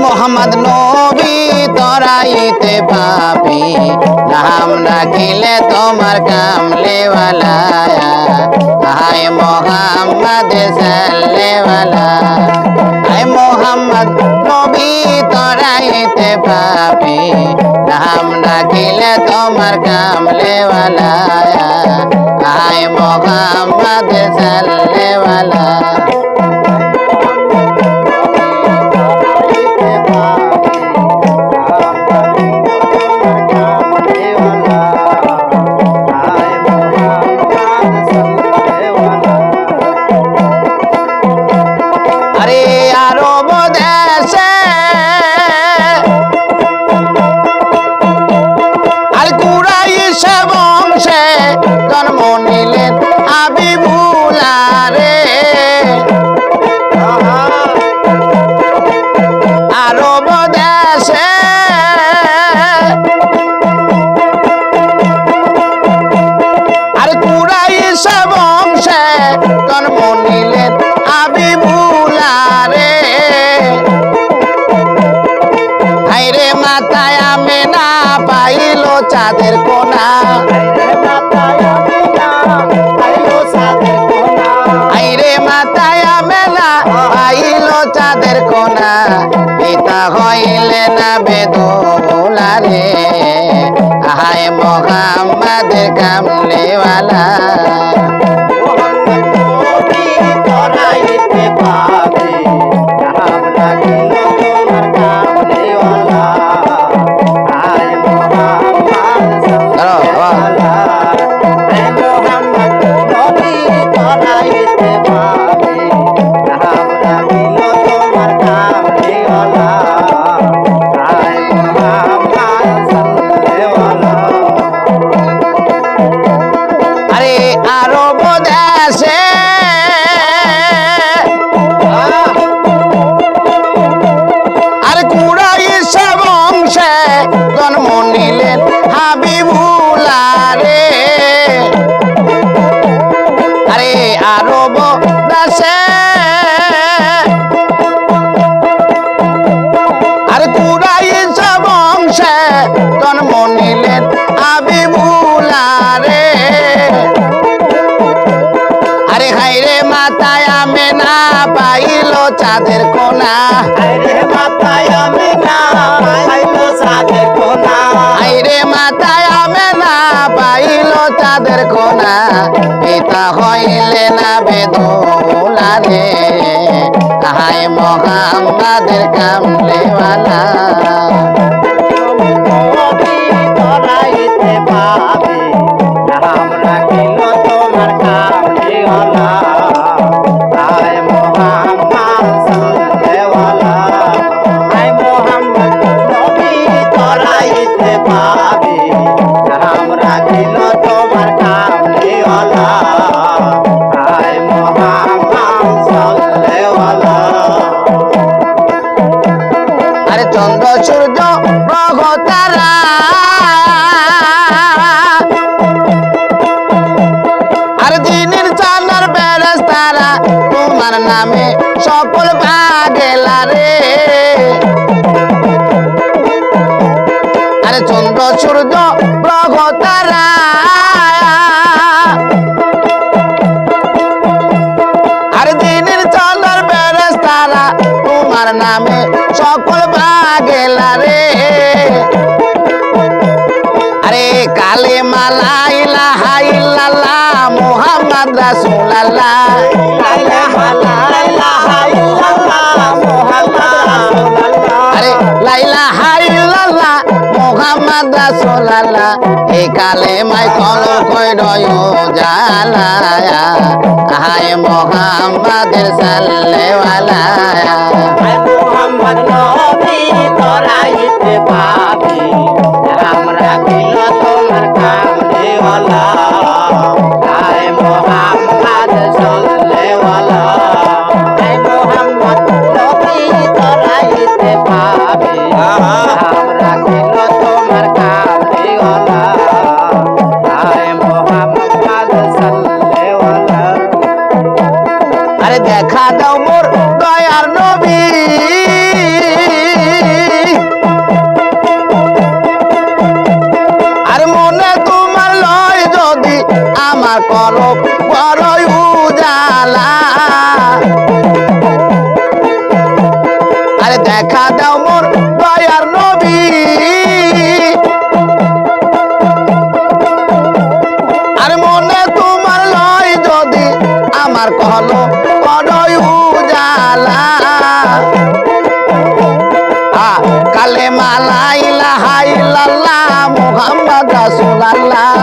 মোহাম্মদ নবী তরাইতে পাপি নাম রাখিলে তোমার কামলেওয়ালা আয় মোহাম্মদ সাল্লেওয়ালা আয় মোহাম্মদ নবী তরাইতে পাপি নাম রাখিলে তোমার কামলেওয়ালা আয় মোহাম্মদ সাল্লেওয়ালা জন্ম নিলেন হাবিবুল্লাহ রে আরব দেশে আর কুরাইশ বংশে জন্ম নিলেন হাবিবুল্লাহ রে হায়রে মাথায় আমেনা পাইল চাঁদের কোনা চাঁদের কোনা পিতা হইলে না বেদুলা রে আয় মোহাম্মদ কামলেওয়ালা জন্ম নিলেন হাবিবুল্লাহ রে আরে আরব দেশে আর কুরাইশ বংশে জন্ম নিলেন হাবিবুল্লাহ রে আরে হায়রে মাথায় আমেনা পাইল চাঁদের কোনা হায়রে মাথায় আমেনা পাইল চাঁদের কোনা হায়রে মাথায় আমেনা পাইল চাঁদের কোনা পিতা হইলে না বেদুলা রে হায় মোহাম্মদের কামলেওয়ালা তরাইতে পাবি নাম রাখিল তোমার কামলেওয়ালা আয় মোহাম্মদ সাল্লেওয়ালা আয় মোহাম্মদ নবী তরাইতে পাবি নাম রাখিল তোমার কামলেওয়ালা আয় মোহাম্মদ সাল্লেওয়ালা আরে চন্দ্র সূর্য গ্রহ তারা আর দিনের চাঁদের ফেরেশতারা তোমার নামে সকল পাগলা রে আরে চন্দ্র সূর্য গ্রহ তারা আর দিনের চাঁদের ফেরেশতারা তোমার নামে সকল পাগলা রে আরে কালেমা লা ইলাহা ইল্লাল্লাহ মুহাম্মদ রাসূলুল্লাহ লা ইলাহা ইল্লাল্লাহ মুহাম্মদ রাসূলুল্লাহ আরে লা ইলাহা ইল্লাল্লাহ মুহাম্মদ রাসূলুল্লাহ এই কালেমায় কলঙ্ক রয় জালা আয় মুহাম্মদের সাল্লেওয়ালা আয় মুহাম্মদ নবী তরাইতে পাবি নাম রাখিল তোমার কামলেওয়ালা আয় মোহাম্মদ সাল্লেওয়ালা আয় মোহাম্মদ নবী তরাইতে পাবি নাম রাখিল তোমার কামলেওয়ালা আয় মোহাম্মদ সাল্লেওয়ালা আরে দেখা দাও মোর দয়ার নবী দেখা দাও মোর দয়ার নবী আর মনে তোমার লয় যদি আমার কহলো করয় উজালা কালেমা লা ইলাহা ইল্লাল্লাহ মুহাম্মদ রাসূলুল্লাহ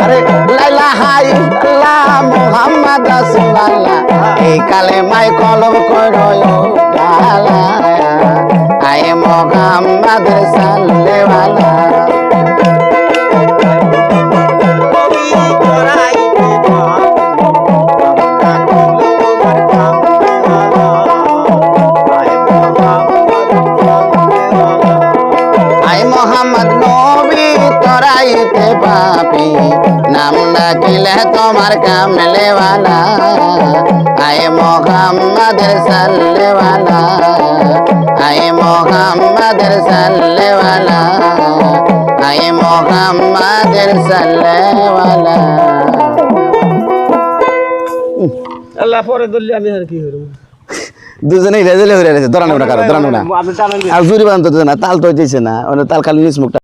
আরে লা ইলাহা ইল্লাল্লাহ মুহাম্মদ রাসূলুল্লাহ এই কালেমায় কলম করয় উজালা আয় মুহাম্মদ সাল্লাল্লাহু पापी नाम डाकिले तुम्हार कामले वाला आए मोहम्मद सल्ले वाला आए मोहम्मद सल्ले वाला आए मोहम्मद सल्ले वाला আল্লাহ পরে দল্লি আমি আর কি করব দুজনে রেজেলে হয়ে গেছে দরানো না কারো দরানো না আর জুরি বান তো না তাল তো হইছে না তাল খালি নিস মুখটা